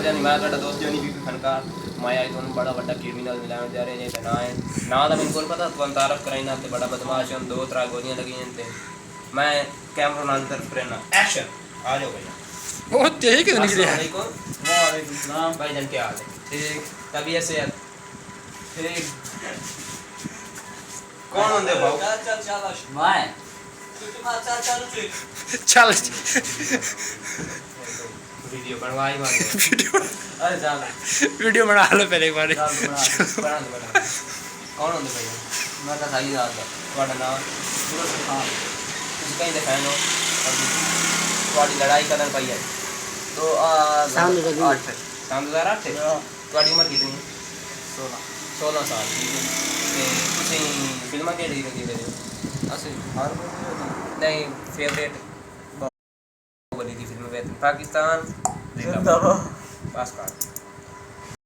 जानी मैं ਤੁਹਾਡਾ ਦੋਸਤ ਜੋਨੀ ਵੀ ਫਨਕਾਰ ਮੈਂ ਅੱਜ ਤੁਹਾਨੂੰ ਬੜਾ ਵੱਡਾ ਕ੍ਰਿਮੀਨਲ ਮਿਲਾਉਣ ਜਾ ਰਹੇ ਨੇ ਤੇ ਨਾ ਦਾ ਮੈਨੂੰ ਪਤਾ ਤੁਹਾਨੂੰ ਤਾਰਫ ਕਰਾਈਨਾ ਤੇ ਬੜਾ ਬਦਮਾਸ਼ ਹਾਂ ਦੋ ਤਰ੍ਹਾਂ ਗੋਲੀਆਂ ਲੱਗੀਆਂ ਤੇ मैं कैमरा नाल तरफ रहना एक्शन आ जाओ भैया वो तेज क्यों निकले हैं वालेकुम सलाम भाई जान क्या हाल है ठीक तभी ऐसे यार ठीक कौन होंगे भाऊ चल मैं चल वीडियो बनवाई मार अरे चल वीडियो बना लो पहले एक बार बना कौन होंगे भैया मैं तो सही रात का ਤੁਹਾਡਾ ਨਾਮ हाँ कहीं दिखाए नो थोड़ी लड़ाई करन पाई है तो साल 2008 थोड़ी उम्र कितनी है 16 साल ते तुसी फिल्मां केड़ी देखदे हो असि हर नहीं फेवरेट बॉलीवुड की फिल्म है पाकिस्तान जिंदाबाद पास का